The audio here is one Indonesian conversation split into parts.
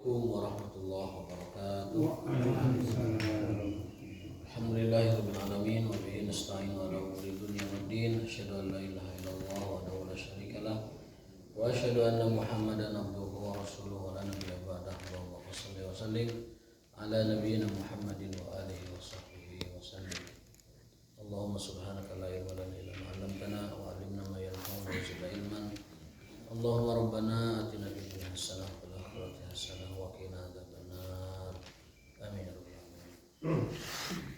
Assalamualaikum warahmatullahi wabarakatuh. Alhamdulillahirabbil alamin wa bihi nasta'in ala umuri dunya waddin. Asyhadu an la ilaha illallah wahdahu la syarikalah wa asyhadu anna Muhammadan abduhu wa rasuluhu la nabiyya ba'dahu. Allahumma shalli wa sallim ala nabiyyina Muhammadin wa alihi wa sahbihi wa sallim. Allahumma subhanaka la ilma lana illa ma 'allamtana wa 'allimna ma yanfa'una wa zidna ilman. Allahumma rabbana atina fid dunya hasanah wa fil akhirati hasanah wa qina adzabannar. Amin ya rabbal alamin.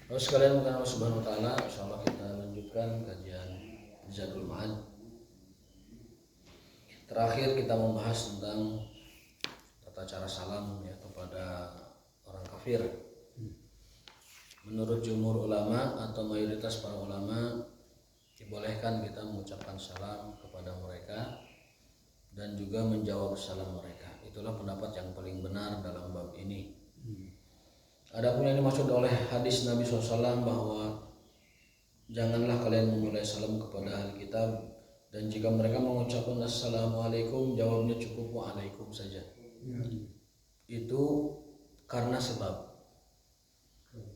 Terus sekalian bukan Allah Subhanahu wa taala, insyaallah kita lanjutkan kajian Zadul Ma'ad. Terakhir kita membahas tentang tata cara salam ya kepada orang kafir. Menurut jumhur ulama atau mayoritas para ulama dibolehkan kita mengucapkan salam kepada mereka dan juga menjawab salam mereka. Itulah pendapat yang paling benar dalam bab ini. Adapun yang dimaksud oleh hadis Nabi SAW bahwa janganlah kalian memulai salam kepada ahli kitab, dan jika mereka mengucapkan assalamualaikum jawabnya cukup waalaikum saja. Itu karena sebab,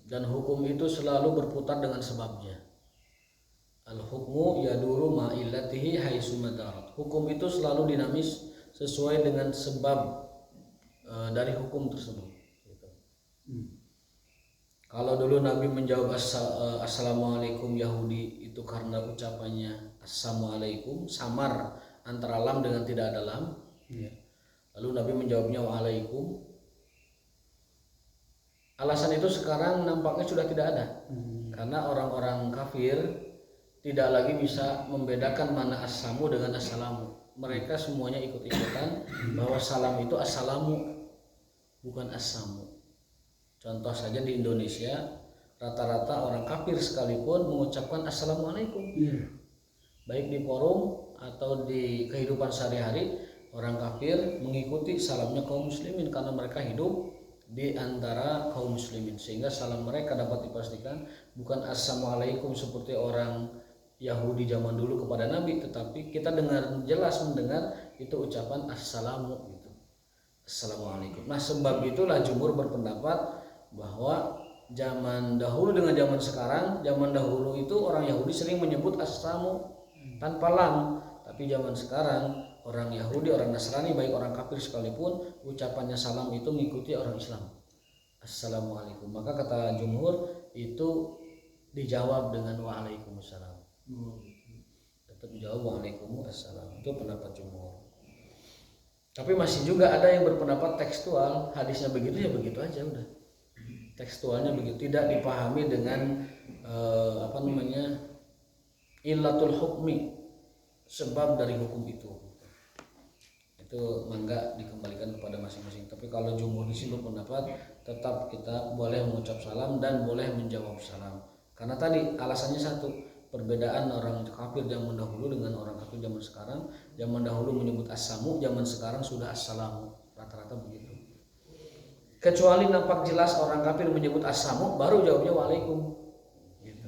dan hukum itu selalu berputar dengan sebabnya. Al-hukmu yaduru ma'illatihi haitsu madarat. Hukum itu selalu dinamis sesuai dengan sebab dari hukum tersebut gitu. Kalau dulu Nabi menjawab assalamualaikum Yahudi itu karena ucapannya assalamualaikum, samar antara lam dengan tidak ada lam ya. Lalu Nabi menjawabnya waalaikum. Alasan itu sekarang nampaknya sudah tidak ada, karena orang-orang kafir tidak lagi bisa membedakan mana assalamu dengan assalamu. Mereka semuanya ikut-ikutan bahwa salam itu assalamu, bukan assamu. Contoh saja di Indonesia, rata-rata orang kafir sekalipun mengucapkan assalamualaikum. Baik di forum atau di kehidupan sehari-hari, orang kafir mengikuti salamnya kaum muslimin karena mereka hidup di antara kaum muslimin, sehingga salam mereka dapat dipastikan bukan assalamualaikum seperti orang Yahudi zaman dulu kepada Nabi, tetapi kita jelas mendengar itu ucapan assalamu gitu. Assalamualaikum. Nah, sebab itulah jumhur berpendapat bahwa zaman dahulu dengan zaman sekarang, zaman dahulu itu orang Yahudi sering menyebut assalamu tanpa lam, tapi zaman sekarang orang Yahudi, orang Nasrani, baik orang kafir sekalipun, ucapannya salam itu mengikuti orang Islam. Assalamualaikum. Maka kata jumhur itu dijawab dengan waalaikumsalam. Tetap dijawab waalaikumsalam. Itu pendapat jumhur. Tapi masih juga ada yang berpendapat tekstual, hadisnya begitu ya begitu aja udah. Tekstualnya begitu, tidak dipahami dengan illatul hukmi, sebab dari hukum itu mangga dikembalikan kepada masing-masing. Tapi kalau jumhur di sini berpendapat tetap kita boleh mengucap salam dan boleh menjawab salam, karena tadi alasannya satu, perbedaan orang kafir zaman dahulu dengan orang kafir zaman sekarang. Zaman dahulu menyebut assamu, zaman sekarang sudah assalamu, rata-rata begitu. Kecuali nampak jelas orang kafir menyebut assamu, baru jawabnya waalaikum gitu.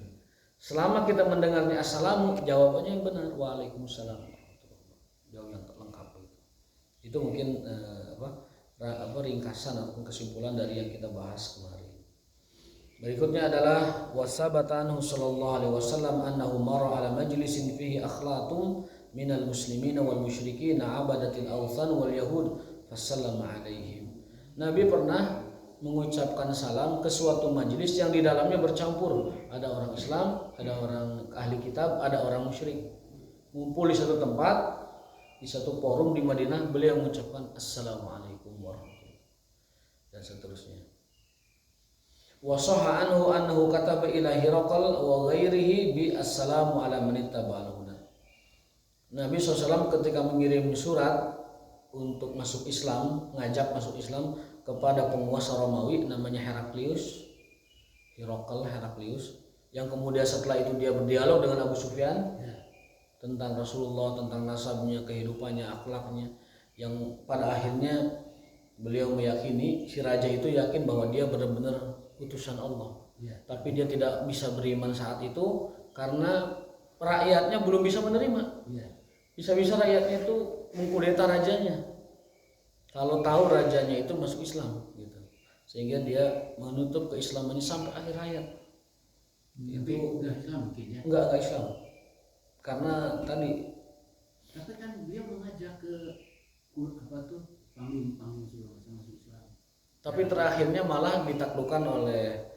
Selama kita mendengarnya assalamu, jawabannya yang benar waalaikumsalam, jawab yang lengkap gitu. Itu mungkin ringkasan ataupun kesimpulan dari yang kita bahas kemarin. Berikutnya adalah wasabata anhu sallallahu alaihi wasallam annahu mara ala majlisin fihi akhlatum minal muslimina wal musyrikin abadatil awthan wal yahud fasallama alaihim. Nabi pernah mengucapkan salam ke suatu majelis yang di dalamnya bercampur, ada orang Islam, ada orang ahli kitab, ada orang musyrik. Ngumpul di satu tempat, di satu forum di Madinah, beliau mengucapkan assalamualaikum warahmatullahi dan seterusnya. Wa sahha anhu kataba ila Hiraqal wa ghairihi bi assalamu ala man ittaba'al huda. Nabi SAW ketika mengirim surat untuk masuk Islam, ngajak masuk Islam kepada penguasa Romawi namanya Heraklius, yang kemudian setelah itu dia berdialog dengan Abu Sufyan tentang Rasulullah, tentang nasabnya, kehidupannya, akhlaknya, yang pada akhirnya beliau meyakini, si raja itu yakin bahwa dia benar-benar utusan Allah. Tapi dia tidak bisa beriman saat itu karena rakyatnya belum bisa menerima. Bisa-bisa rakyatnya itu mengkudeta rajanya. Kalau tahu rajanya itu masuk Islam gitu, sehingga dia menutup keislamannya sampai akhir hayat. Tapi udah Islam mungkin ya? Enggak Islam, karena tadi. Tapi kan dia mengajak ke apa tuh panggung segala macam masuk Islam. Tapi terakhirnya malah ditaklukkan oleh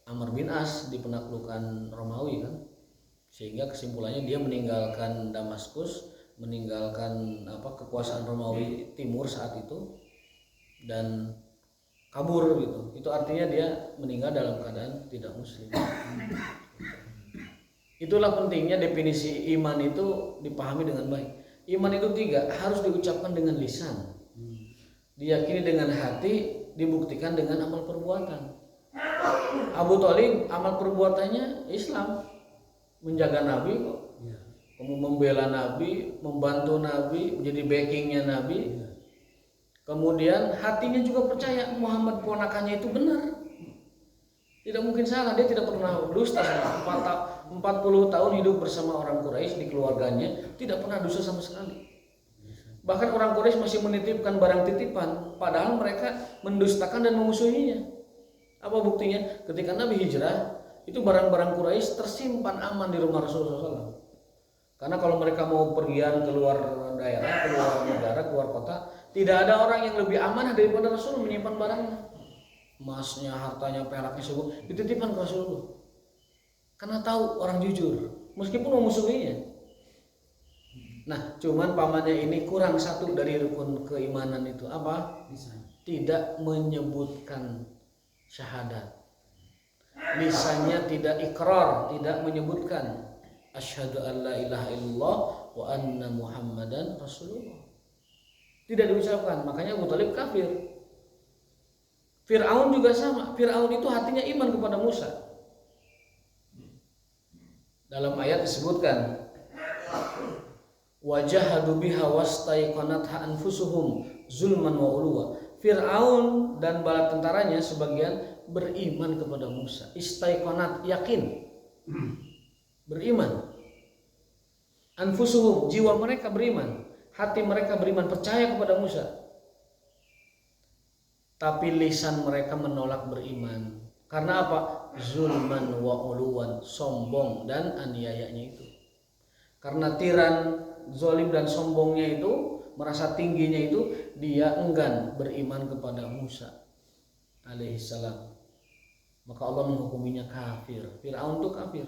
Amr bin As di penaklukan Romawi kan, sehingga kesimpulannya dia meninggalkan Damaskus, meninggalkan kekuasaan Romawi Timur saat itu dan kabur gitu. Itu artinya dia meninggal dalam keadaan tidak muslim. Itulah pentingnya definisi iman itu dipahami dengan baik. Iman itu 3, harus diucapkan dengan lisan, diyakini dengan hati, dibuktikan dengan amal perbuatan. Abu Thalib amal perbuatannya Islam, menjaga Nabi kok, membela Nabi, membantu Nabi, menjadi backingnya Nabi. Kemudian hatinya juga percaya Muhammad ponakannya itu benar, tidak mungkin salah. Dia tidak pernah dusta. 40 tahun hidup bersama orang Quraisy di keluarganya, tidak pernah dusta sama sekali. Bahkan orang Quraisy masih menitipkan barang titipan, padahal mereka mendustakan dan memusuhinya. Apa buktinya? Ketika Nabi hijrah, itu barang-barang Quraisy tersimpan aman di rumah Rasulullah SAW. Karena kalau mereka mau pergian keluar daerah, keluar negara, keluar kota, tidak ada orang yang lebih amanah daripada Rasul menyimpan barangnya. Emasnya, hartanya, peraknya semua dititipkan ke Rasulullah. Karena tahu orang jujur, meskipun memusuhinya. Nah, cuman pamannya ini kurang satu dari rukun keimanan itu apa? Tidak menyebutkan syahadat. Lisannya tidak ikrar, tidak menyebutkan asyhadu an la ilaha illallah wa anna muhammadan rasulullah. Tidak diucapkan, makanya Abu Thalib kafir. Fir'aun juga sama. Fir'aun itu hatinya iman kepada Musa. Dalam ayat disebutkan wajahadu biha wastaiqanatha anfusuhum zulman wa ulwa. Fir'aun dan bala tentaranya sebagian beriman kepada Musa. Istaiqanat, yakin, beriman. Anfusuhum, jiwa mereka beriman, hati mereka beriman, percaya kepada Musa. Tapi lisan mereka menolak beriman. Karena apa? Zulman wa uluwan, sombong dan aniayanya itu. Karena tiran, zalim dan sombongnya itu, merasa tingginya itu, dia enggan beriman kepada Musa alaihissalam. Maka Allah menghukuminya kafir. Fir'aun itu kafir.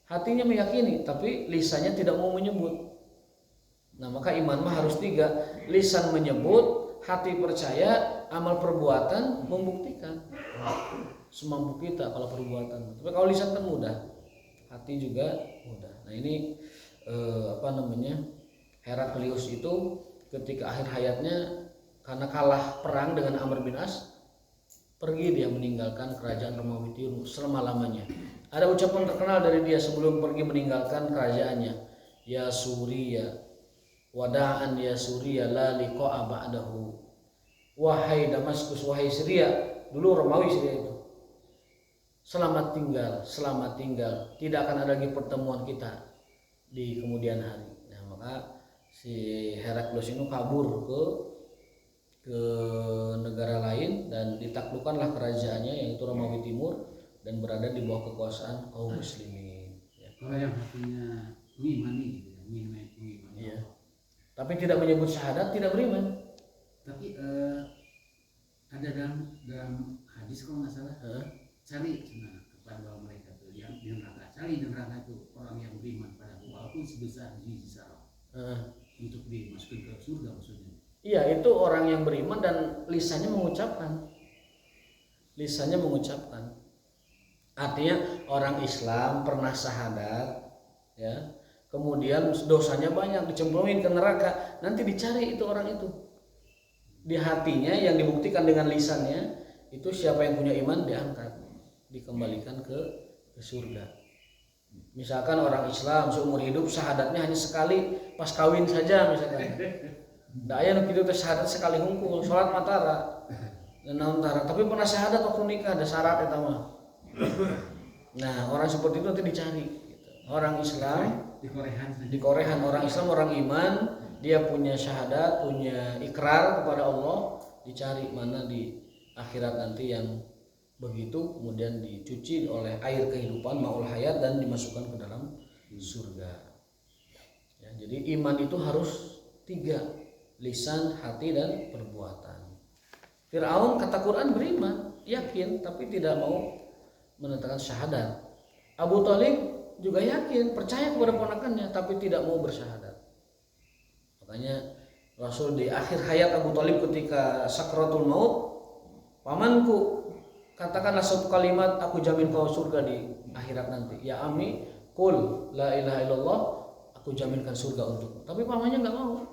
Hatinya meyakini, tapi lisannya tidak mau menyebut. Nah, maka iman mah harus 3. Lisan menyebut, hati percaya, amal perbuatan membuktikan. Semampu kita kalau perbuatan. Tapi kalau lisan kan mudah, hati juga mudah. Nah, ini Heraklius itu ketika akhir hayatnya karena kalah perang dengan Amr bin As, pergi dia meninggalkan kerajaan Romawi Timur selama-lamanya. Ada ucapan terkenal dari dia sebelum pergi meninggalkan kerajaannya, ya Suriya wada'an ya Suriya la liqa'a ba'dahu. Wahai Damaskus, wahai Syria, dulu Romawi Syria itu, selamat tinggal, tidak akan ada lagi pertemuan kita di kemudian hari. Nah, maka si Heraklius ini kabur ke negara lain dan ditaklukkanlah kerajaannya yaitu Romawi Timur dan berada di bawah kekuasaan kaum muslimin. Ya. Kalau yang hatinya mengimani gitu ya, mengimani. Iya. Tapi tidak menyebut syahadat, tidak beriman. Tapi ada dalam hadis kalau nggak salah, cari kepada mereka tuh yang di neraka, cari di neraka itu orang yang beriman pada aku walaupun sebesar biji zarah untuk dimasukkan ke surga maksudnya. Iya, itu orang yang beriman dan lisannya mengucapkan. Artinya orang Islam pernah syahadat, ya. Kemudian dosanya banyak, dicemplungin ke neraka, nanti dicari itu orang itu. Di hatinya yang dibuktikan dengan lisannya, itu siapa yang punya iman diangkat, dikembalikan ke surga. Misalkan orang Islam seumur hidup syahadatnya hanya sekali pas kawin saja misalkan. Da aya nu kitu teh syahadat sekali hungkul, salat matara. Dan naon tara, tapi pernah syahadat waktu nikah ada syarat eta mah. Nah, orang seperti itu nanti dicari gitu. Orang Islam di Korehan orang Islam, orang iman, dia punya syahadat, punya ikrar kepada Allah, dicari mana di akhirat nanti yang begitu, kemudian dicuci oleh air kehidupan maul hayat dan dimasukkan ke dalam surga. Ya, jadi iman itu harus 3, lisan, hati, dan perbuatan. Fir'aun kata Quran beriman, yakin, tapi tidak mau menetapkan syahadat. Abu Thalib juga yakin, percaya kepada ponakannya, tapi tidak mau bersyahadat. Makanya Rasul di akhir hayat Abu Thalib ketika sakratul maut, pamanku, katakanlah satu kalimat, aku jamin kau surga di akhirat nanti. Ya Ami, qul la ilaha illallah, aku jaminkan surga untukmu. Tapi pamannya nggak mau.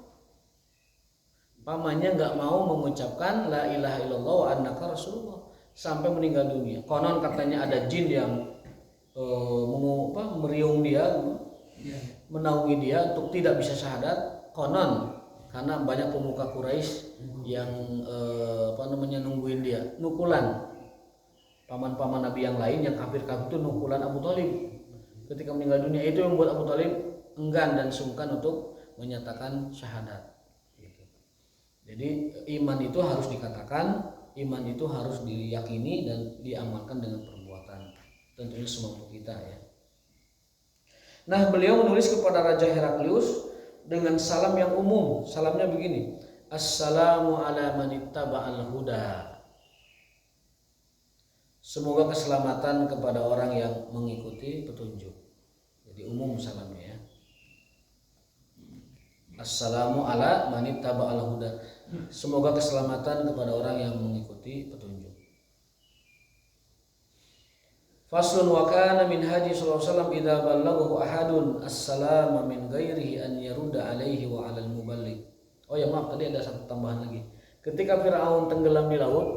Pamannya nggak mau mengucapkan la ilaha illallah wa annaka rasulullah sampai meninggal dunia. Konon katanya ada jin yang meriung dia, menaungi dia untuk tidak bisa syahadat. Konon karena banyak pemuka Quraisy yang nungguin dia, nukulan. Paman-paman Nabi yang lain yang kafir-kafir itu nukulan Abu Thalib ketika meninggal dunia. Itu yang membuat Abu Thalib enggan dan sungkan untuk menyatakan syahadat. Jadi iman itu harus dikatakan, iman itu harus diyakini dan diamalkan dengan perbuatan. Tentunya semampu kita ya. Nah, beliau menulis kepada Raja Heraklius dengan salam yang umum. Salamnya begini: Assalamu ala manittaba'al huda. Semoga keselamatan kepada orang yang mengikuti petunjuk. Jadi umum salamnya ya. Assalamu ala manittaba'al huda. Semoga keselamatan kepada orang yang mengikuti petunjuk. Faslun wa kana min haji sallallahu alaihi wasallam idza ballaghahu ahadun assalamu min ghairihi an yarudda alaihi wa 'alal muballigh. Oh ya maaf, tadi ada satu tambahan lagi. Ketika Firaun tenggelam di laut,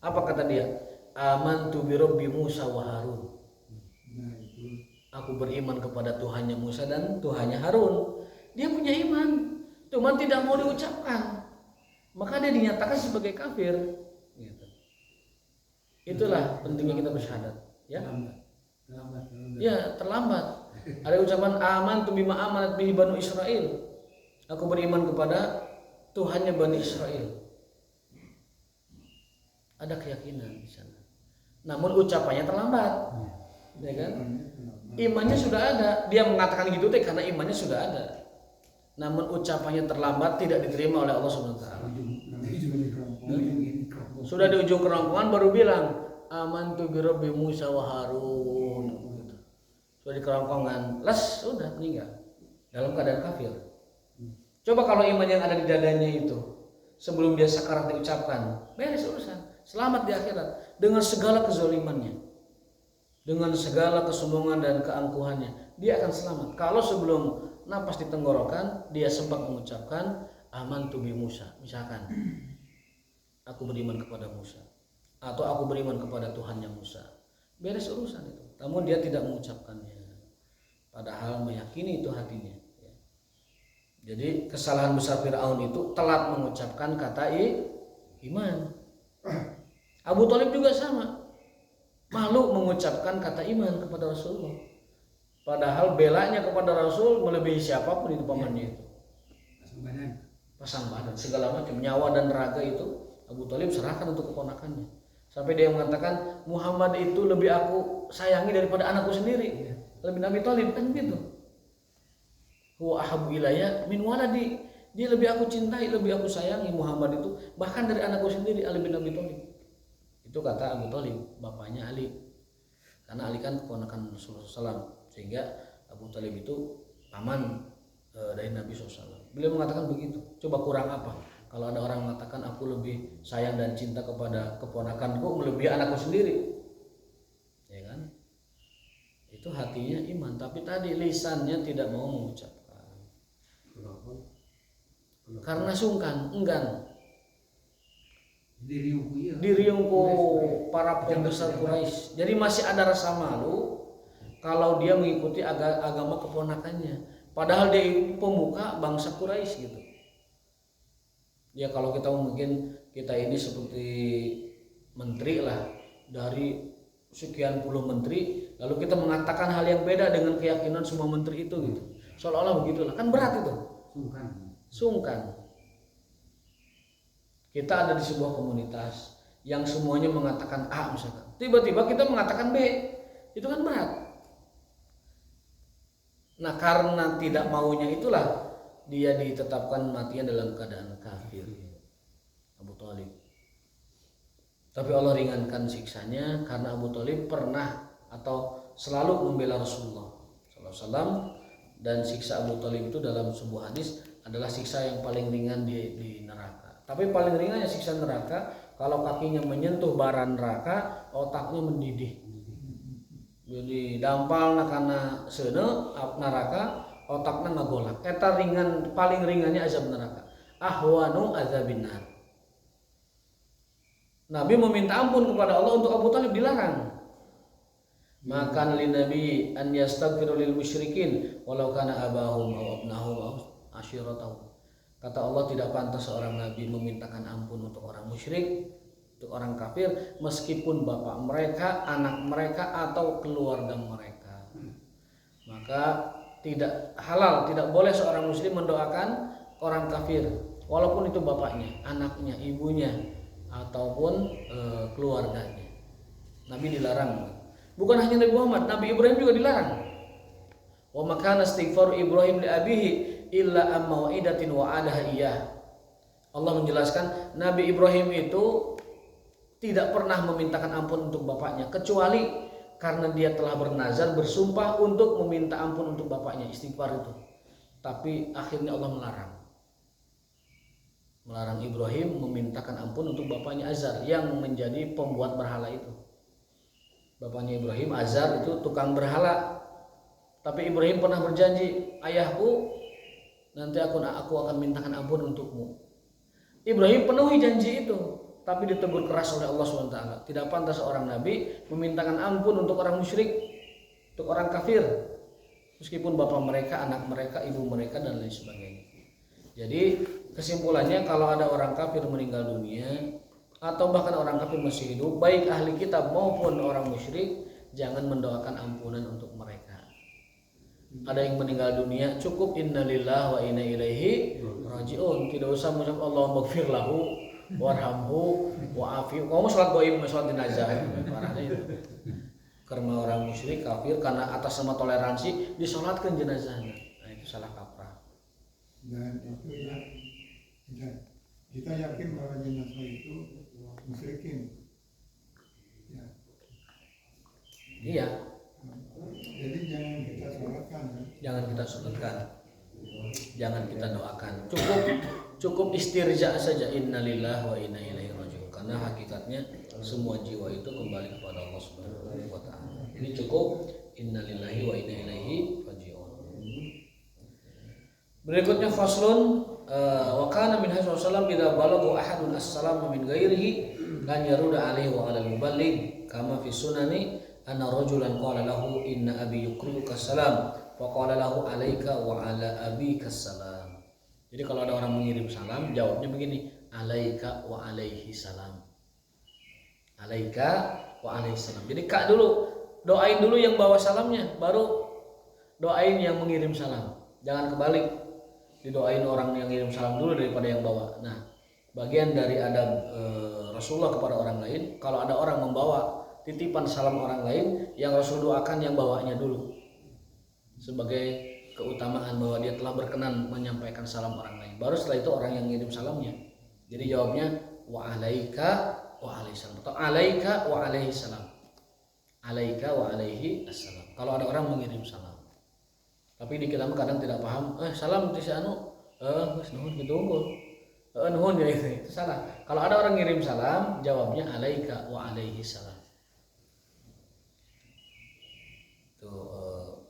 apa kata dia? Amantu bi rabbi Musa wa Harun. Aku beriman kepada Tuhannya Musa dan Tuhannya Harun. Dia punya iman, cuma tidak mau diucapkan. Maka dia dinyatakan sebagai kafir. Gitu. Itulah pentingnya kita bersyahadat. Ya, ya terlambat. Ada ucapan amantu bima amanat bihi Banu Israil. Aku beriman kepada Tuhannya Bani Israel. Ada keyakinan di sana. Namun ucapannya terlambat, ya kan? Imannya sudah ada. Dia mengatakan gitu karena imannya sudah ada. Namun ucapannya terlambat, tidak diterima oleh Allah Subhanahu wa taala. Sudah di ujung kerongkongan baru bilang amantu bi rabbi Musa wa Harun. Sudah di kerongkongan, sudah meninggal dalam keadaan kafir. Coba kalau iman yang ada di dadanya itu sebelum dia sakarat diucapkan, beres urusan. Selamat di akhirat dengan segala kezalimannya, dengan segala kesombongan dan keangkuhannya, dia akan selamat. Kalau sebelum napas di tenggorokan dia sempat mengucapkan amantu bi Musa, misalkan aku beriman kepada Musa atau aku beriman kepada Tuhannya Musa, beres urusan itu. Namun dia tidak mengucapkannya, padahal meyakini itu hatinya. Jadi kesalahan besar Fir'aun itu telat mengucapkan kata iman. Abu Thalib juga sama, malu mengucapkan kata iman kepada Rasulullah. Padahal belanya kepada Rasul melebihi siapapun itu pamannya itu. Pasang badan, segala macam, nyawa dan raga itu Abu Thalib serahkan untuk keponakannya. Sampai dia mengatakan Muhammad itu lebih aku sayangi daripada anakku sendiri, lebih Nabi Thalib kan gitu. Huwa ahabbu ilayya min waladi. Dia lebih aku cintai, lebih aku sayangi Muhammad itu bahkan dari anakku sendiri, Ali bin Abi Thalib. Itu kata Abu Thalib, bapaknya Ali. Karena Ali kan keponakan Rasulullah SAW, sehingga Abu Thalib itu paman dari Nabi SAW. Beliau mengatakan begitu. Coba kurang apa? Kalau ada orang mengatakan aku lebih sayang dan cinta kepada keponakanku melebihi anakku sendiri, ya kan? Itu hatinya iman, tapi tadi lisannya tidak mau mengucapkan. Karena sungkan, enggan. Diriungku para pembesar Quraisy. Jadi masih ada rasa malu kalau dia mengikuti agama keponakannya. Padahal dia pemuka bangsa Quraisy gitu. Ya kalau kita mungkin kita ini seperti menteri lah, dari sekian puluh menteri, lalu kita mengatakan hal yang beda dengan keyakinan semua menteri itu gitu. Seolah-olah begitulah, kan berat itu. Sungkan. Kita ada di sebuah komunitas yang semuanya mengatakan A misalkan. Tiba-tiba kita mengatakan B. Itu kan berat. Nah, karena tidak maunya itulah dia ditetapkan matinya dalam keadaan kafir. Abu Thalib. Tapi Allah ringankan siksanya karena Abu Thalib pernah atau selalu membela Rasulullah SAW, dan siksa Abu Thalib itu dalam sebuah hadis adalah siksa yang paling ringan di neraka. Tapi paling ringannya siksa neraka kalau kakinya menyentuh bara neraka, otaknya mendidih. Jadi dampal karena seuneu neraka, otaknya ngagolak. Eta ringan, paling ringannya azab neraka. Ahwanu azabin nar. Nabi meminta ampun kepada Allah untuk Abu Thalib, dilarang. Maka li Nabi an yastaghfiru lil musyrikin walau kana abahum aw abnahum aw ashiratahum. Kata Allah, tidak pantas seorang nabi memintakan ampun untuk orang musyrik, untuk orang kafir, meskipun bapak mereka, anak mereka atau keluarga mereka. Maka tidak halal, tidak boleh seorang muslim mendoakan orang kafir, walaupun itu bapaknya, anaknya, ibunya, ataupun keluarganya. Nabi dilarang. Bukan hanya Nabi Muhammad, Nabi Ibrahim juga dilarang. Wa makana istighfar Ibrahim li abihi illa am mau'idatin wa'adaha iyyah. Allah menjelaskan Nabi Ibrahim itu tidak pernah memintakan ampun untuk bapaknya kecuali karena dia telah bernazar, bersumpah untuk meminta ampun untuk bapaknya, istighfar itu. Tapi akhirnya Allah melarang Ibrahim memintakan ampun untuk bapaknya Azar yang menjadi pembuat berhala itu. Bapaknya Ibrahim, Azar, itu tukang berhala. Tapi Ibrahim pernah berjanji, ayahku, nanti aku akan mintakan ampun untukmu. Ibrahim penuhi janji itu, tapi ditegur keras oleh Allah SWT. Tidak pantas seorang nabi memintakan ampun untuk orang musyrik, untuk orang kafir, meskipun bapak mereka, anak mereka, ibu mereka, dan lain sebagainya. Jadi kesimpulannya, kalau ada orang kafir meninggal dunia atau bahkan orang kafir masih hidup, baik ahli kitab maupun orang musyrik, jangan mendoakan ampunan untuk mereka. Ada yang meninggal dunia, cukup innalillahi wa inna ilaihi rajiun. Tidak usah mengucap Allahumma ighfir lahu warhamhu wa'afi. Kamu salat gaib, salat jenazah, parahnya itu. Karena orang musyrik kafir karena atas nama toleransi disolatkan jenazahnya. Nah, itu salah kaprah. Dan itu ya, kita yakin bahwa jenazah itu musyrikin. Ya. Iya. Jadi jangan kita sholatkan. Jangan kita sholatkan. Jangan kita doakan. Cukup istirja saja, innalillahi wa inna ilaihi rajiun. Karena hakikatnya semua jiwa itu kembali kepada Allah Subhanahu wa taala. Ini cukup innalillahi wa inna ilaihi rajiun. Berikutnya faslun wa kana min hasan sallam idza balagha ahadun as-salam min ghairihi lan yaruda alaihi wa alal muballigh kama fi sunani anna rajulan qala lahu inna abi yuqri'uka salam fa qala lahu alayka wa ala abika salam. Jadi kalau ada orang mengirim salam, jawabnya begini, alayka wa alaihi salam. Alayka wa alaihi salam. Jadi kak dulu, doain dulu yang bawa salamnya, baru doain yang mengirim salam. Jangan kebalik, didoain orang yang ngirim salam dulu daripada yang bawa. Nah, bagian dari adab Rasulullah kepada orang lain, kalau ada orang membawa titipan salam orang lain, yang Rasul doakan yang bawanya dulu, sebagai keutamaan bahwa dia telah berkenan menyampaikan salam orang lain. Baru setelah itu orang yang ngirim salamnya. Jadi jawabnya wa alaika wa alaihi salam atau alaika wa alaihi salam. Alaika wa alaihi assalam. Kalau ada orang mengirim salam. Tapi di kita kadang tidak paham, salam itu si anu, geus nuhun kitu unggul. Nuhun ya itu salah. Kalau ada orang ngirim salam, jawabnya alaika wa alaihi salam.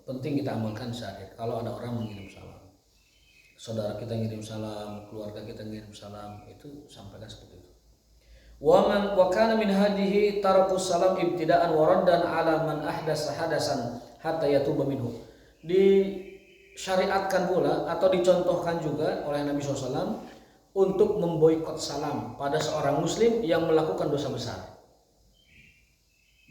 Penting kita amalkan sehari. Kalau ada orang mengirim salam, saudara kita ngirim salam, keluarga kita ngirim salam, itu sampaikan seperti itu. Wa kana min hadihi tarakus salam ibtida'an wa raddan ala man ahdasa hadasan hatta yatuba minhu. Disyariatkan pula atau dicontohkan juga oleh Nabi SAW untuk memboikot salam pada seorang muslim yang melakukan dosa besar.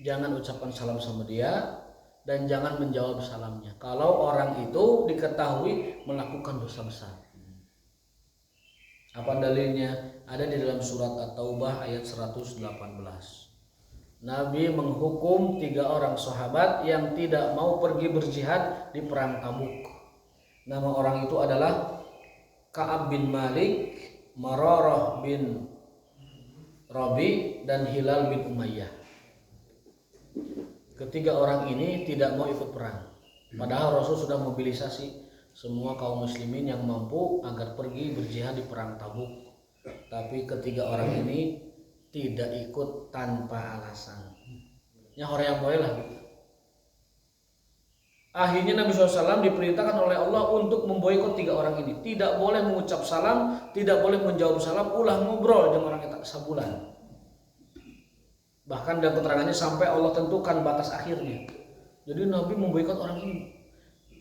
Jangan ucapkan salam sama dia dan jangan menjawab salamnya kalau orang itu diketahui melakukan dosa besar. Apa dalilnya? Ada di dalam surat At-Taubah ayat 118. Nabi menghukum 3 orang sahabat yang tidak mau pergi berjihad di perang Tabuk. Nama orang itu adalah Ka'ab bin Malik, Mararah bin Rabi, dan Hilal bin Umayyah. Ketiga orang ini tidak mau ikut perang. Padahal Rasul sudah mobilisasi semua kaum muslimin yang mampu agar pergi berjihad di perang Tabuk. Tapi ketiga orang ini tidak ikut tanpa alasan. Ya orang yang boleh lah. Akhirnya Nabi SAW diperintahkan oleh Allah untuk memboikot 3 orang ini. Tidak boleh mengucap salam, tidak boleh menjawab salam, ulah ngobrol dengan orang kita sebulan. Bahkan dalam keterangannya sampai Allah tentukan batas akhirnya. Jadi Nabi memboikot orang ini.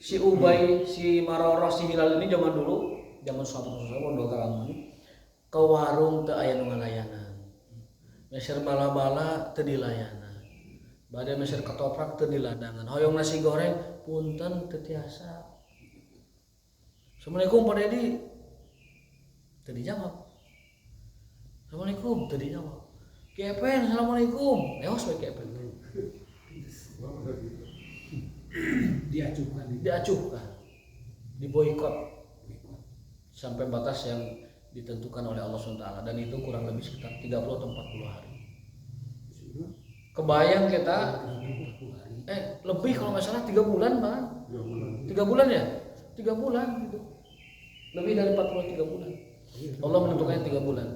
Si Ubay, si Mararah, si Hilal ini zaman dulu, zaman sahabat Rasulullah ke warung teu aya nu ngalayanan. Meser bala-bala teu dilayanan. Bade meser ketoprak teu diladangan. Hoyong nasi goreng punten teu tiasa. Assalamualaikum Pak Dedi. Teu dijawab. Assalamualaikum teu dijawab. Kepen assalamualaikum. Leos we kepen. Diacuhkan. Diboikot sampai batas yang ditentukan oleh Allah SWT, dan itu kurang lebih sekitar 30 atau 40 hari. Kebayang kita lebih kalau nggak salah 3 bulan Bang. 3 bulan ya? 3 bulan gitu. Lebih dari 43 bulan. Allah menentukannya 3 bulan.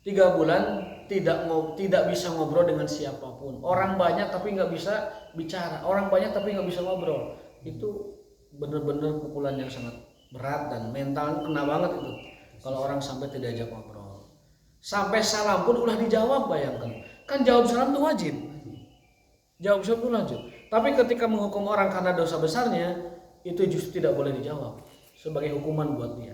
3 bulan tidak bisa ngobrol dengan siapapun. Orang banyak tapi nggak bisa bicara. Orang banyak tapi nggak bisa ngobrol. Itu benar-benar pukulan yang sangat berat dan mental kena banget itu. Kalau orang sampai tidak ajak ngobrol. Sampai salam pun ulah dijawab, bayangkan. Kan jawab salam itu wajib. Jawab salam itu wajib. Tapi ketika menghukum orang karena dosa besarnya, itu justru tidak boleh dijawab sebagai hukuman buat dia.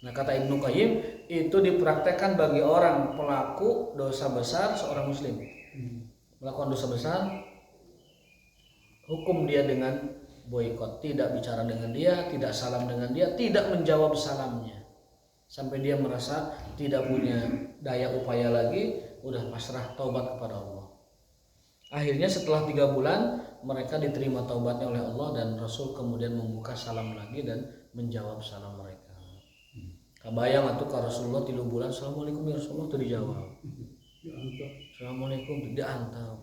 Nah, kata Ibnu Qayyim, itu dipraktekkan bagi orang pelaku dosa besar seorang muslim. Melakukan dosa besar, hukum dia dengan boikot, tidak bicara dengan dia, tidak salam dengan dia, tidak menjawab salamnya. Sampai dia merasa tidak punya daya upaya lagi, udah pasrah taubat kepada Allah. Akhirnya setelah 3 bulan mereka diterima taubatnya oleh Allah, dan Rasul kemudian membuka salam lagi dan menjawab salam mereka. Kebayang atuh ka Rasulullah 3 bulan, assalamualaikum ya Rasulullah, tuh dijawab. Assalamualaikum tuh diantap.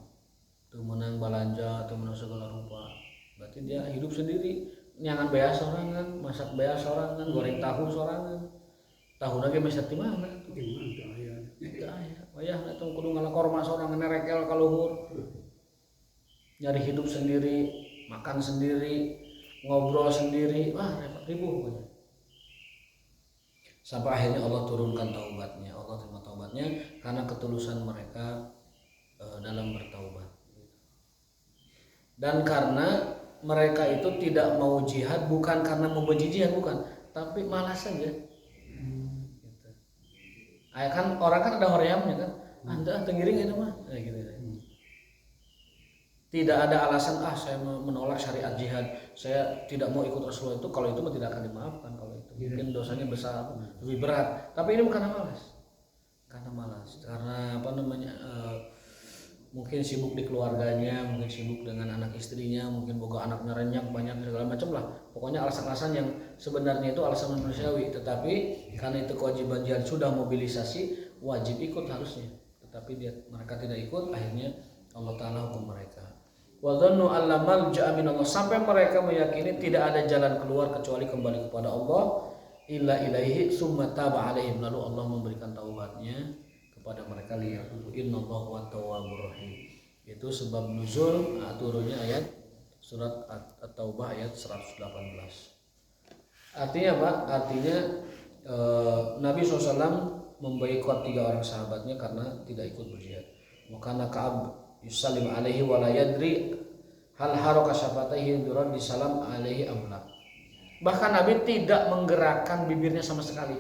Tuh menang balanja, tuh menang segala rupa. Berarti dia hidup sendiri, nyangan beas sorangan, masak beas sorangan, goreng tahu sorangan. Tahu lagi masak di mana? Tidak aya. Wayah eta kudu ngalakorma sorangan nerekel ka luhur. Nyari hidup sendiri, makan sendiri, ngobrol sendiri, wah repot ribuh pokoknya. Sampai akhirnya Allah turunkan taubatnya. Allah terima taubatnya karena ketulusan mereka dalam bertaubat. Dan karena mereka itu tidak mau jihad bukan karena membenci jihad, bukan, tapi malas saja. Gitu. Kan orang kan ada horeamnya kan, anda ngiring itu mah, gitu. Tidak ada alasan saya menolak syariat jihad, saya tidak mau ikut Rasulullah, itu kalau itu tidak akan dimaafkan. Kalau itu mungkin dosanya besar, lebih berat. Tapi ini bukan karena malas, karena mungkin sibuk di keluarganya, mungkin sibuk dengan anak istrinya, mungkin boga anaknya renyak banyak segala macam lah. Pokoknya alasan-alasan yang sebenarnya itu alasan manusiawi, tetapi karena itu kewajiban jihad, sudah mobilisasi, wajib ikut harusnya. Tetapi mereka tidak ikut, akhirnya Allah Ta'ala hukum mereka. Wa dhannu alla malja'a min Allah, sampai mereka meyakini tidak ada jalan keluar kecuali kembali kepada Allah, illa ilaihi summa taba alaihim, lalu Allah memberikan taubatnya kepada mereka, liyatubu innallaha huwat tawwabur rahim. Itu sebab nuzul turunnya ayat surat At-Taubah ayat 118. Artinya apa? Artinya Nabi SAW memboikot 3 orang sahabatnya karena tidak ikut berjihad. Makana Ka'ab yusallim alaihi wa la yadri hal haraka syafataihi durad disalam alaihi amla. Bahkan Nabi tidak menggerakkan bibirnya sama sekali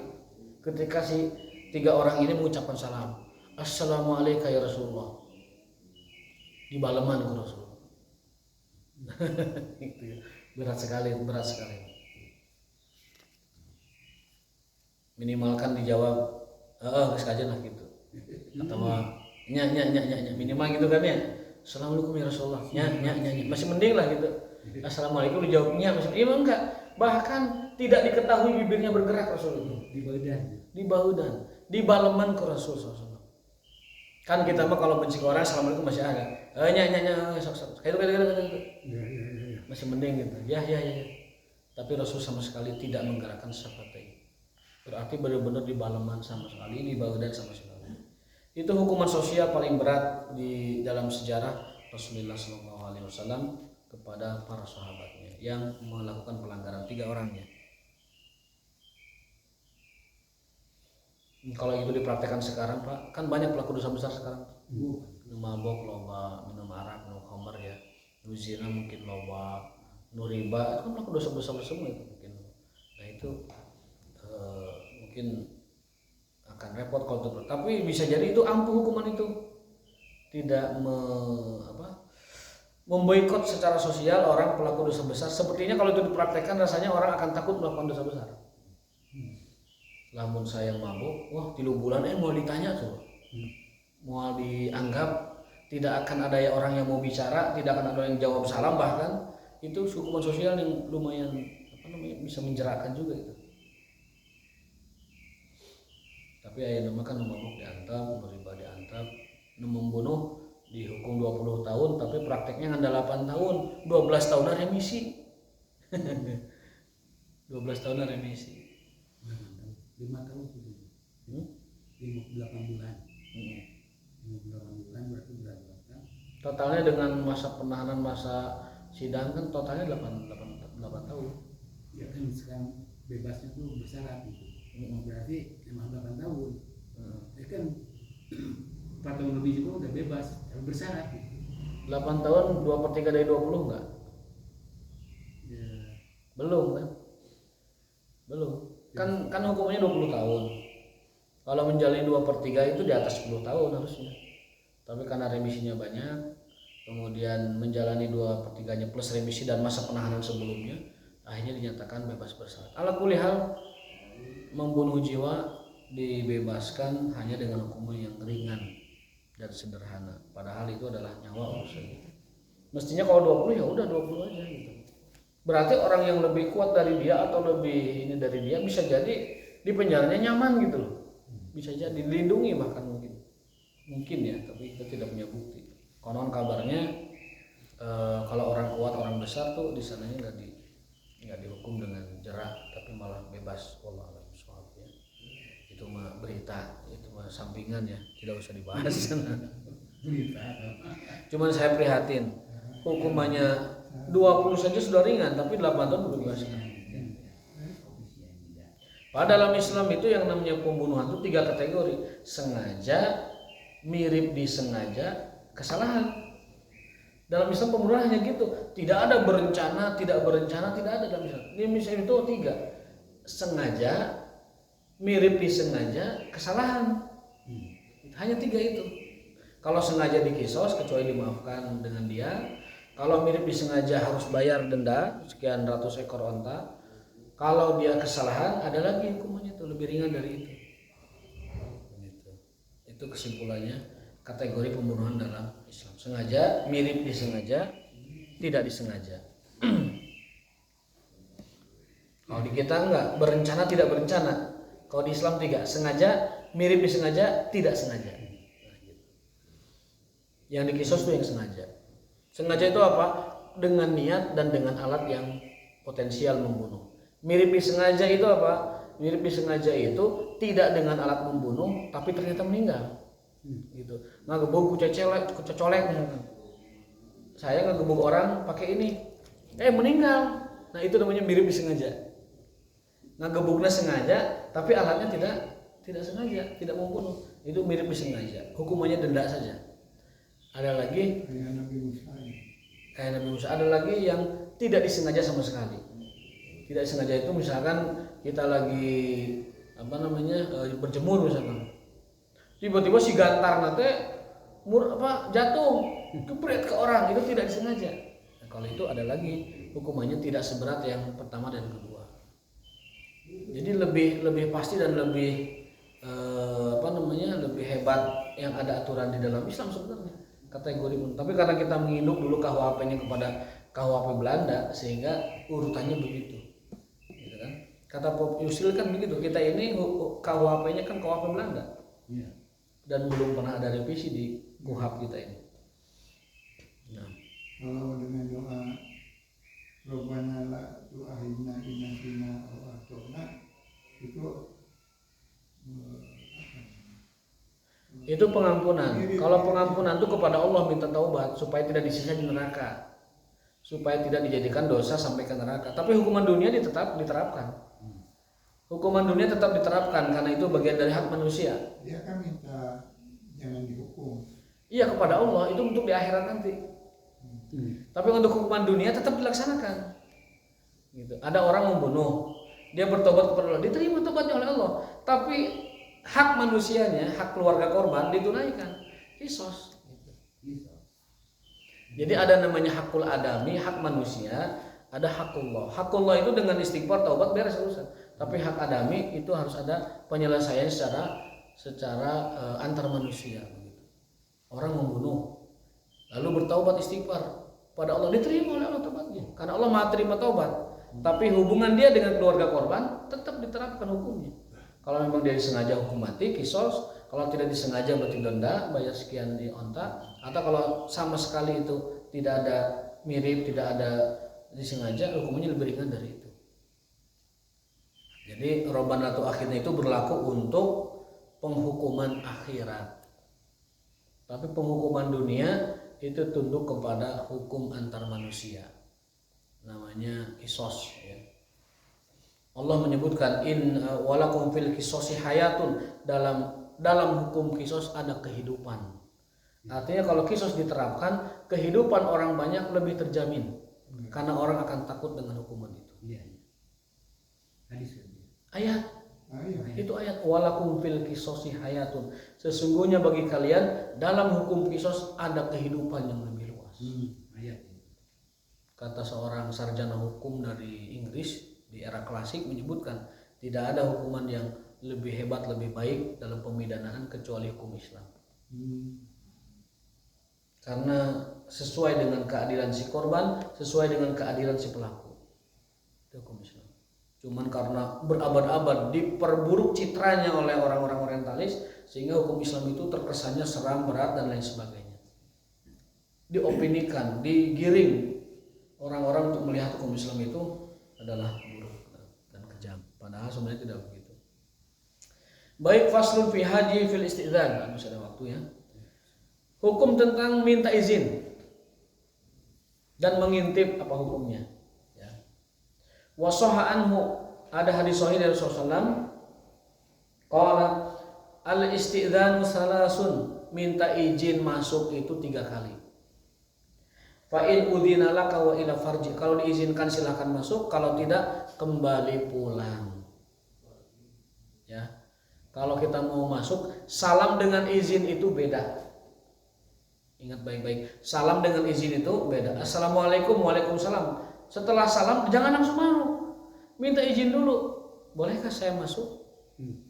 ketika si 3 orang ini mengucapkan salam. Assalamualaikum ya Rasulullah. Di baleman ke Rasulullah. Berat sekali. minimalkan dijawab geus kajen lah gitu, atau nya minimal gitu kan ya. Assalamualaikum ya Rasulullah, nya masih mending lah gitu. Assalamualaikum dijawabnya masih enggak, bahkan tidak diketahui bibirnya bergerak Rasul itu di baudan di baleman ke Rasul SAW. Kan kita mah kalau benci ke orang assalamualaikum masih ada, nya sok kayak gitu. Masih mending gitu, ya. Tapi Rasul sama sekali tidak menggerakkan syafatai, berarti benar-benar di baleman sama sekali, di baudan sama sekali. Itu hukuman sosial paling berat di dalam sejarah Rasulullah SAW kepada para sahabatnya yang melakukan pelanggaran, 3 orangnya. Kalau itu dipraktekkan sekarang Pak, kan banyak pelaku dosa besar sekarang. Minum mabok loba, minum arak, minum khamar ya, nu zina mungkin loba, nu riba, itu kan pelaku dosa besar semua itu mungkin. Nah itu mungkin akan repot kalau itu. Tapi bisa jadi itu ampuh hukuman itu, tidak memboikot secara sosial orang pelaku dosa besar. Sepertinya kalau itu dipraktekkan rasanya orang akan takut melakukan dosa besar. Lamun saya mabuk, wah 3 bulan mau ditanya tuh, mau dianggap tidak akan ada orang yang mau bicara, tidak akan ada yang jawab salam, bahkan itu hukuman sosial yang lumayan bisa menjerakkan juga itu. Tapi aya nama kan mabuk diantap, riba diantap, membunuh dihukum 20 tahun, tapi prakteknya nganda 8 tahun, 12 tahunan remisi. 12 tahunan remisi. 5 tahun itu. 58 bulan. 58 bulan berarti berapa? Totalnya dengan masa penahanan, masa sidang kan totalnya 8 tahun. Ya kan sekarang bebasnya tuh bersyarat gitu. Berarti emang 8 tahun. Ya kan 4 tahun lebih juga udah bebas, bersyarat gitu. 8 tahun 2/3 dari 20 enggak? Ya. Belum kan? Belum. Kan hukumannya 20 tahun. Kalau menjalani 2/3 itu di atas 10 tahun harusnya. Tapi karena remisinya banyak, kemudian menjalani 2/3-nya plus remisi dan masa penahanan sebelumnya, akhirnya dinyatakan bebas bersyarat. Ala kulli hal, membunuh jiwa dibebaskan hanya dengan hukuman yang ringan dan sederhana. Padahal itu adalah nyawa urusannya. Mestinya kalau 20 ya udah 20 aja gitu. Berarti orang yang lebih kuat dari dia atau lebih ini dari dia bisa jadi di penjaranya nyaman gitu loh. Bisa jadi dilindungi bahkan mungkin ya, tapi kita tidak punya bukti. Konon kabarnya kalau orang kuat, orang besar tuh di sananya nggak dihukum dengan jerak, tapi malah bebas. Wallahu a'lam bishawab ya. Itu mah berita, itu mah sampingan ya, tidak usah dibahas. Cuman saya prihatin, hukumannya 20 saja sudah ringan, tapi 8 tahun dibebaskan. Pada dalam Islam itu yang namanya pembunuhan itu 3 kategori: sengaja, mirip disengaja, kesalahan. Dalam Islam pembunuhan hanya gitu, tidak ada berencana, tidak ada dalam Islam. Di Islam itu 3: sengaja, mirip disengaja, kesalahan. Hanya 3 itu. Kalau sengaja dikisos kecuali dimaafkan dengan dia. Kalau mirip disengaja harus bayar denda sekian ratus ekor onta. Kalau dia kesalahan ada lagi hukumannya itu lebih ringan dari itu. Itu kesimpulannya kategori pembunuhan dalam Islam: sengaja, mirip disengaja, tidak disengaja. Kalau di kita enggak, berencana tidak berencana. Kalau di Islam 3: sengaja, mirip disengaja, tidak sengaja. Yang dikisos itu yang sengaja. Sengaja itu apa? Dengan niat dan dengan alat yang potensial membunuh. Mirip disengaja itu apa? Mirip disengaja itu tidak dengan alat membunuh, tapi ternyata meninggal. Gitu. Ngagebug kucecolek misalkan. Saya ngagebug orang pakai ini, meninggal. Nah itu namanya mirip disengaja. Ngagebugnya sengaja, tapi alatnya tidak sengaja, tidak membunuh. Itu mirip disengaja. Hukumannya denda saja. Ada lagi kayak Nabi Musa. Ada lagi yang tidak disengaja sama sekali. Tidak disengaja itu misalkan kita lagi berjemur misalkan, tiba-tiba si gantar nate jatuh kepret ke orang, itu tidak disengaja. Nah, kalau itu ada lagi hukumannya tidak seberat yang pertama dan kedua. Jadi lebih pasti dan lebih lebih hebat yang ada aturan di dalam Islam sebenarnya kategori umum. Tapi karena kita menginduk dulu KUHP-nya kepada KUHP Belanda sehingga urutannya begitu. Gitu kan? Kata Prof. Yusril kan begitu. Kita ini KUHP-nya kan KUHP Belanda. Iya. Dan belum pernah ada revisi di KUHP kita ini. Nah, Kalau dengan doa Robbana la tu'akhidna in nasina aw akhtana itu pengampunan. Kalau pengampunan itu kepada Allah minta taubat supaya tidak disiksa di neraka, supaya tidak dijadikan dosa sampai ke neraka. Tapi hukuman dunia tetap diterapkan. Hukuman dunia tetap diterapkan karena itu bagian dari hak manusia. Dia kan minta jangan dihukum. Iya, kepada Allah itu untuk di akhirat nanti. Tapi untuk hukuman dunia tetap dilaksanakan. Gitu. Ada orang membunuh, dia bertobat kepada Allah, diterima tobatnya oleh Allah. Tapi hak manusianya, hak keluarga korban ditunaikan. Kisos. Jadi ada namanya hakul adami, hak manusia, ada hakullah. Hakullah itu dengan istighfar, taubat beres urusan. Tapi hak adami itu harus ada penyelesaian secara antar manusia. Orang membunuh, lalu bertaubat istighfar pada Allah, diterima oleh Allah taubatnya. Karena Allah Maha terima taubat. Tapi hubungan dia dengan keluarga korban tetap diterapkan hukumnya. Kalau memang dia disengaja hukum mati, kisos. Kalau tidak disengaja berarti denda, bayar sekian di onta. Atau kalau sama sekali itu tidak ada mirip, tidak ada disengaja, hukumnya lebih ringan dari itu. Jadi Robbana tu akhirnya itu berlaku untuk penghukuman akhirat. Tapi penghukuman dunia itu tunduk kepada hukum antar manusia. Namanya kisos ya. Allah menyebutkan walakum fil kisosi hayatun, dalam hukum kisos ada kehidupan. Artinya kalau kisos diterapkan, kehidupan orang banyak lebih terjamin. Karena orang akan takut dengan hukuman itu. Iya. Hadis. Ayat. Itu ayat walakum fil kisosi hayatun. Sesungguhnya bagi kalian dalam hukum kisos ada kehidupan yang lebih luas. Ayat. Kata seorang sarjana hukum dari Inggris di era klasik menyebutkan tidak ada hukuman yang lebih hebat, lebih baik dalam pemidanaan kecuali hukum Islam. Karena sesuai dengan keadilan si korban, sesuai dengan keadilan si pelaku. Itu hukum Islam. Cuman karena berabad-abad diperburuk citranya oleh orang-orang orientalis sehingga hukum Islam itu terkesannya seram, berat dan lain sebagainya. Diopinikan, digiring orang-orang untuk melihat hukum Islam itu adalah buruk dan kejam. Padahal sebenarnya tidak begitu. Baik, faslun fi haji fil istidzan. Masih ada waktu ya. Hukum tentang minta izin dan mengintip, apa hukumnya? Ya. Wasoha anhu, ada hadis sahih dari Rasulullah. Qala al istidzanu salasun, minta izin masuk itu 3 kali. Fa in udzina laka wa ila farji, kalau diizinkan silakan masuk, kalau tidak kembali pulang. Ya. Kalau kita mau masuk, salam dengan izin itu beda. Ingat baik-baik, salam dengan izin itu beda. Assalamualaikum, waalaikumsalam. Setelah salam jangan langsung masuk. Minta izin dulu. Bolehkah saya masuk?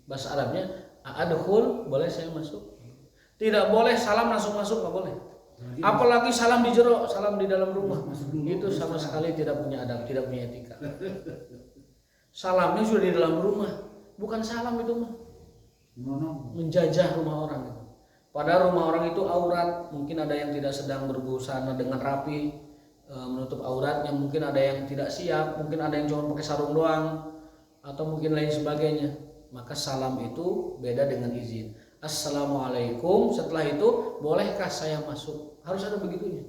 Bahasa Arabnya adkhul, boleh saya masuk? Tidak boleh salam langsung masuk, enggak boleh. Apalagi salam di jero, salam di dalam rumah. Itu sama sekali tidak punya adab, tidak punya etika. Salamnya sudah di dalam rumah, bukan salam itu mah. Menjajah rumah orang itu. Padahal rumah orang itu aurat, mungkin ada yang tidak sedang berbusana dengan rapi menutup auratnya, mungkin ada yang tidak siap, mungkin ada yang cuma pakai sarung doang atau mungkin lain sebagainya. Maka salam itu beda dengan izin. Assalamualaikum, setelah itu bolehkah saya masuk? Harus ada begitunya.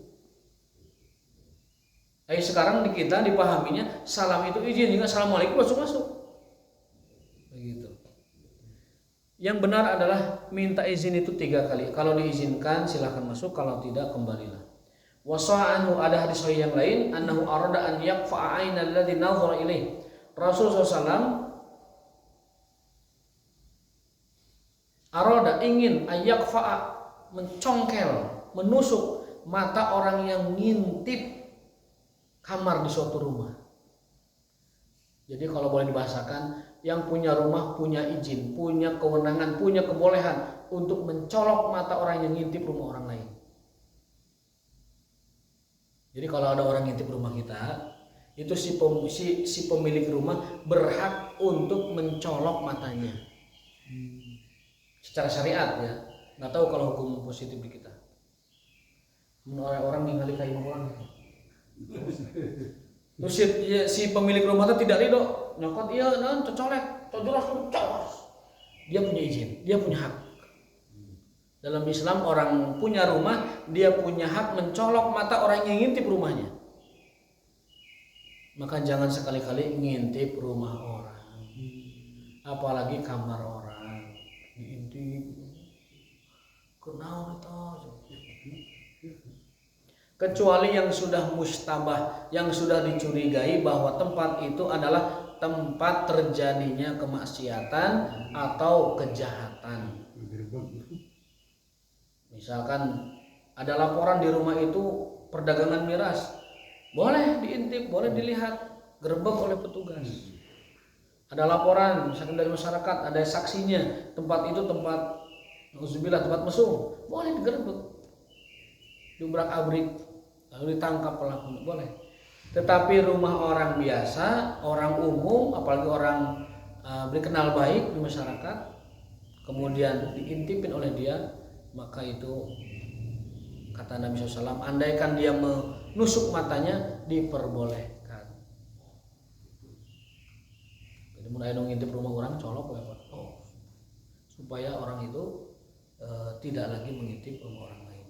Sekarang di kita dipahaminya salam itu izin, jika assalamualaikum masuk. Begitu. Yang benar adalah minta izin itu 3 kali. Kalau diizinkan silakan masuk, kalau tidak kembalilah. Wasa'anhu, ada hadis sahih yang lain, annahu arada an yaqfa'a 'ainal ladzi nazara ilaih. Rasulullah SAW arada ingin ayakfa'a, mencongkel, menusuk mata orang yang ngintip kamar di suatu rumah. Jadi kalau boleh dibahasakan, yang punya rumah punya izin, punya kewenangan, punya kebolehan untuk mencolok mata orang yang ngintip rumah orang lain. Jadi kalau ada orang ngintip rumah kita, itu si pemilik rumah berhak untuk mencolok matanya. Secara syariat ya, nggak tahu kalau hukum positif di kita. Orang ningali kayu orang. Terus si pemilik rumah itu tidak ridho, nyokot iya non cocolek, cojolos cocolos. Dia punya izin, dia punya hak. Dalam Islam orang punya rumah, dia punya hak mencolok mata orang yang ngintip rumahnya. Maka jangan sekali-kali ngintip rumah orang, apalagi kamar orang, diintip. Kenal itu. Kecuali yang sudah mustabah, yang sudah dicurigai bahwa tempat itu adalah tempat terjadinya kemaksiatan atau kejahatan. Misalkan ada laporan di rumah itu perdagangan miras, boleh diintip, boleh dilihat, gerebek oleh petugas. Ada laporan misalkan dari masyarakat, ada saksinya, tempat itu tempat nauzubillah tempat mesum, boleh digerebek, diubrak-abrik, lalu ditangkap pelakunya, boleh. Tetapi rumah orang biasa, orang umum, apalagi orang berkenal baik di masyarakat, kemudian diintipin oleh dia, maka itu kata Nabi SAW, andaikan dia menusuk matanya diperbolehkan. Jadi mulai ngintip rumah orang colok supaya orang itu tidak lagi mengintip rumah orang lain.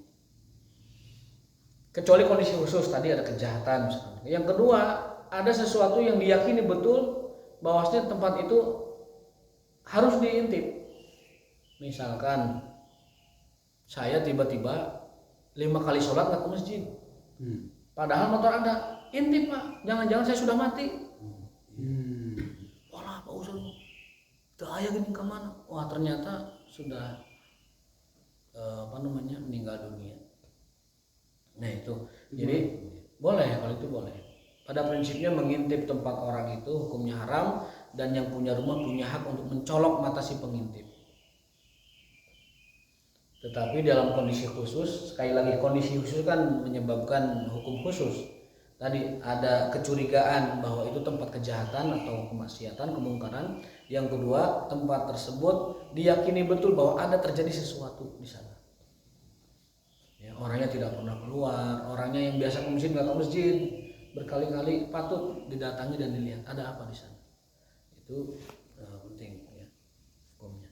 Kecuali kondisi khusus, tadi ada kejahatan misalnya. Yang kedua, ada sesuatu yang diyakini betul bahwasanya tempat itu harus diintip. Misalkan saya tiba-tiba 5 kali sholat nggak ke masjid, padahal motor ada, intip Pak, jangan-jangan saya sudah mati. Walah Pak Ustaz, daya gini kemana? Wah ternyata sudah meninggal dunia. Nah itu, jadi boleh, kalau itu boleh. Pada prinsipnya mengintip tempat orang itu hukumnya haram, dan yang punya rumah punya hak untuk mencolok mata si pengintip. Tetapi dalam kondisi khusus, sekali lagi kondisi khusus kan menyebabkan hukum khusus. Tadi ada kecurigaan bahwa itu tempat kejahatan atau kemaksiatan, kemungkaran. Yang kedua, tempat tersebut diyakini betul bahwa ada terjadi sesuatu di sana. Ya, orangnya tidak pernah keluar, orangnya yang biasa ke masjid nggak ke masjid, berkali-kali patut didatangi dan dilihat ada apa di sana. Itu penting ya hukumnya.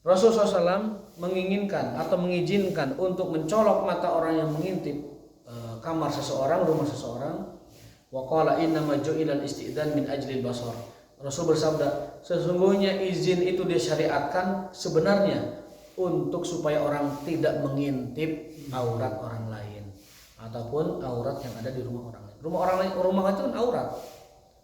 Rasulullah SAW menginginkan atau mengizinkan untuk mencolok mata orang yang mengintip kamar seseorang, rumah seseorang. Wa qala innama ju'ilal isti'dzan min ajlil basar. Rasul bersabda, sesungguhnya izin itu disyariatkan sebenarnya untuk supaya orang tidak mengintip aurat orang lain ataupun aurat yang ada di rumah orang lain. Rumah itu kan aurat.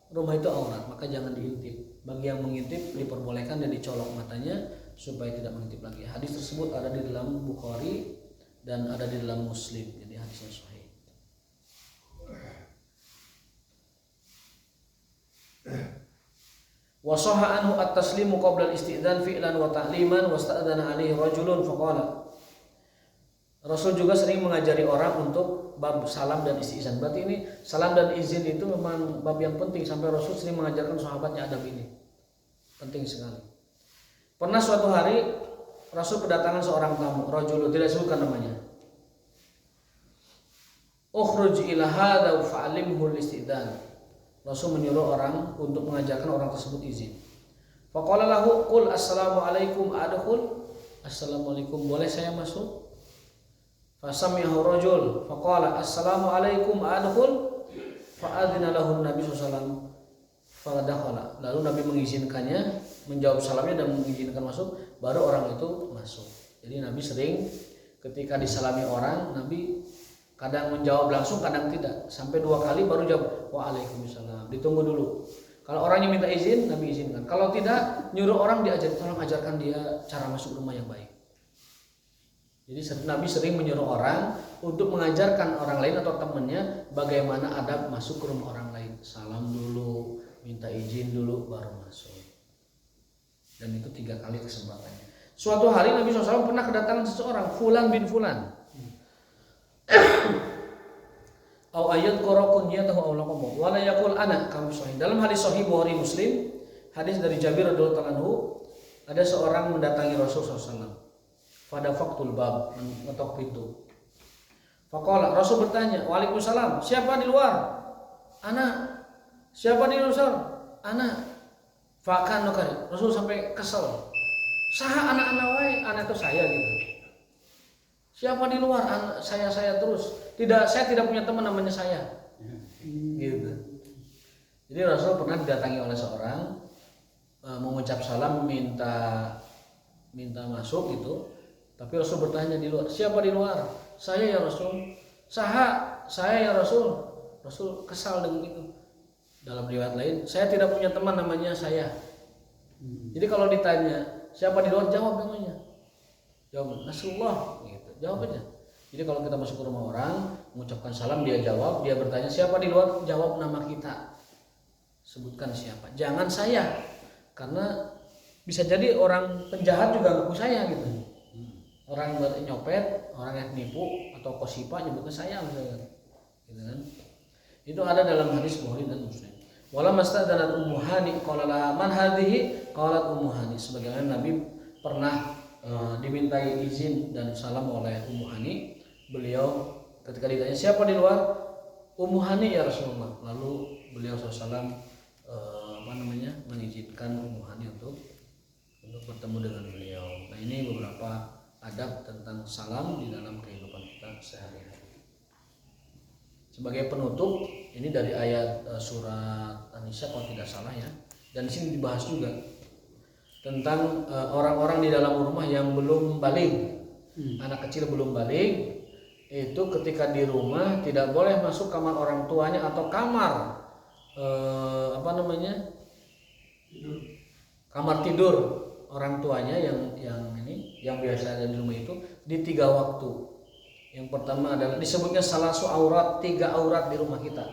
Rumah itu aurat, maka jangan diintip. Bagi yang mengintip diperbolehkan dan dicolok matanya supaya tidak mengintip lagi. Hadis tersebut ada di dalam Bukhari dan ada di dalam Muslim. Jadi hadisnya sahih. Wa sahha anhu at-taslimu qabla al-isti'dzan fi'lan wa ta'liman wasta'dzana alaihi rajulun faqala. Rasul juga sering mengajari orang untuk bab salam dan istizan. Berarti ini salam dan izin itu memang bab yang penting, sampai Rasul sering mengajarkan sahabatnya adab ini. Penting sekali. Pernah suatu hari Rasul kedatangan seorang tamu, rajul tidak disebutkan namanya. Ukhruj ila hadza fa'alimhu al-istidzan. Rasul menyuruh orang untuk mengajarkan orang tersebut izin. Faqala lahu qul assalamualaikum adkhul. Assalamualaikum, boleh saya masuk? Fasami'ahu rajul faqala assalamualaikum adkhul. Fa'adzina lahu Nabi sallallahu alaihi wasallam fadakhala. Lalu Nabi mengizinkannya, menjawab salamnya dan mengizinkan masuk, baru orang itu masuk. Jadi Nabi sering ketika disalami orang, Nabi kadang menjawab langsung, kadang tidak. Sampai 2 kali baru jawab waalaikumsalam. Ditunggu dulu. Kalau orangnya minta izin, Nabi izinkan. Kalau tidak, nyuruh orang diajar, tolong ajarkan dia cara masuk rumah yang baik. Jadi Nabi sering menyuruh orang untuk mengajarkan orang lain atau temannya bagaimana adab masuk ke rumah orang lain. Salam dulu, minta izin dulu, baru masuk. dan itu 3 kali kesempatannya. Suatu hari Nabi SAW pernah kedatangan seseorang, Fulan bin Fulan. Au ayat qara kunyatahu aw laqabu wala yaqul ana kama sahih. Dalam hadis sahih Bukhari Muslim, hadis dari Jabir radhiyallahu anhu, ada seorang mendatangi Rasul SAW. Pada faktul bab, mengetok pintu. Faqala, Rasul bertanya, "Waalaikumsalam, siapa di luar?" "Ana." "Siapa di luar?" "Ana." Fakan nukari. Rasul sampai kesel. "Saha anak-anak wae?" "Anak itu saya," gitu. "Siapa di luar?" Saya terus. Saya tidak punya teman namanya saya. Gitu. Jadi Rasul pernah didatangi oleh seorang mengucap salam minta masuk gitu. Tapi Rasul bertanya di luar, "Siapa di luar?" "Saya ya Rasul." "Saha?" "Saya ya Rasul." Rasul kesal dengan itu. Dalam riwayat lain, "Saya tidak punya teman namanya saya." Jadi kalau ditanya siapa di luar, jawab namanya. Jawab Rasulullah gitu. Jawab aja. Jadi kalau kita masuk ke rumah orang, mengucapkan salam, dia jawab, dia bertanya siapa di luar, jawab nama kita. Sebutkan siapa. Jangan saya. Karena bisa jadi orang penjahat juga ngaku saya gitu. Orang nyopet, orang yang nipu atau kosipa nyebutnya saya misalnya. Gitu kan. Itu ada dalam hadis Bukhari dan Muslim. Wala mastadanat Ummu Hani qala laha man hadhihi qalat Ummu Hani. Sebagaimana Nabi pernah dimintai izin dan salam oleh Ummu Hani. Beliau ketika ditanya siapa di luar, Ummu Hani ya Rasulullah. Lalu beliau SAW mengizinkan Ummu Hani untuk bertemu dengan beliau. Nah, ini beberapa adab tentang salam di dalam kehidupan kita sehari-hari. Sebagai penutup, ini dari ayat surat An-Nisa kalau tidak salah ya. Dan di sini dibahas juga tentang orang-orang di dalam rumah yang belum balik. Anak kecil belum balik itu ketika di rumah tidak boleh masuk kamar orang tuanya atau kamar kamar tidur orang tuanya yang biasa ada di rumah itu di 3 waktu. Yang pertama adalah disebutnya salasu aurat, 3 aurat di rumah kita.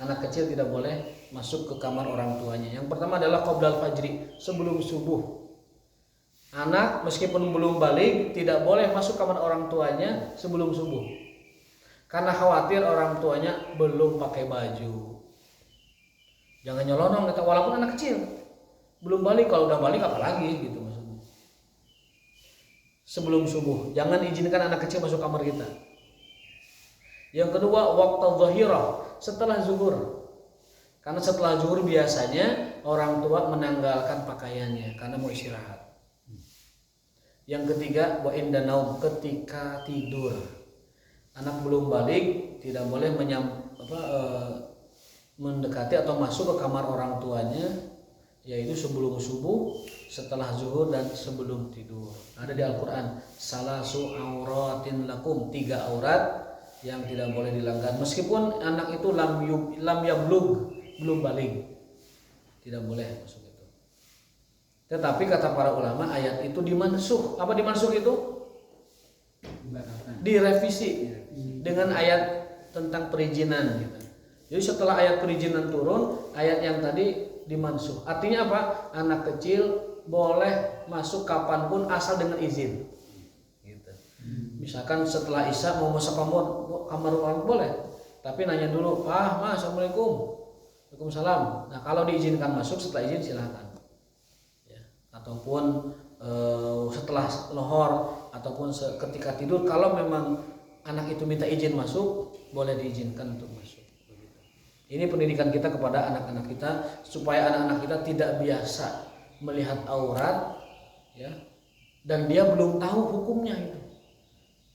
Anak kecil tidak boleh masuk ke kamar orang tuanya. Yang pertama adalah qoblal fajri, sebelum subuh. Anak meskipun belum balik tidak boleh masuk kamar orang tuanya sebelum subuh. Karena khawatir orang tuanya belum pakai baju. Jangan nyelonong gitu, walaupun anak kecil. Belum balik, kalau udah balik apalagi gitu maksudnya. Sebelum subuh, jangan izinkan anak kecil masuk kamar kita. Yang kedua, waktu zahirah, setelah zuhur. Karena setelah zuhur biasanya orang tua menanggalkan pakaiannya karena mau istirahat. Yang ketiga, wa inda naum, ketika tidur. Anak belum balik tidak boleh mendekati atau masuk ke kamar orang tuanya, yaitu sebelum subuh, setelah zuhur, dan sebelum tidur. Ada di Al-Quran, salasu auratin lakum, 3 aurat yang tidak boleh dilanggar. Meskipun anak itu lam yablug, belum balik, tidak boleh masuk itu. Tetapi kata para ulama, ayat itu dimansuh. Apa dimansuh itu? Direvisi dengan ayat tentang perizinan gitu. Jadi setelah ayat perizinan turun, ayat yang tadi dimansuh. Artinya apa? Anak kecil boleh masuk kapanpun asal dengan izin. Gitu. Misalkan setelah Isya mau masuk kamar orang boleh, tapi nanya dulu, "Pak, Ma, Assalamualaikum." "Waalaikumsalam." Nah, kalau diizinkan masuk setelah izin silakan. Ya. Ataupun setelah lohor ataupun ketika tidur, kalau memang anak itu minta izin masuk, boleh diizinkan untuk masuk. Ini pendidikan kita kepada anak-anak kita supaya anak-anak kita tidak biasa melihat aurat, ya, dan dia belum tahu hukumnya itu.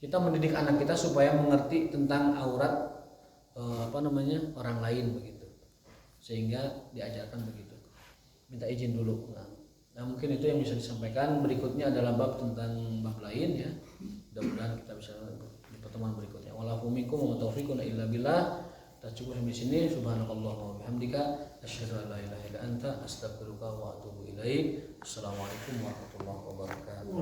Kita mendidik anak kita supaya mengerti tentang aurat orang lain begitu, sehingga diajarkan begitu. Minta izin dulu. Nah, mungkin itu yang bisa disampaikan. Berikutnya adalah bab tentang bab lain ya. Mudah-mudahan kita bisa di pertemuan berikutnya. Wallahu minkum wa taufiqun illa billah. Kita cukup sampai sini. Subhanakallahumma wa bihamdika asyhadu an la ilaha illa anta astaghfiruka wa atubu ilaik. Assalamualaikum warahmatullahi wabarakatuh.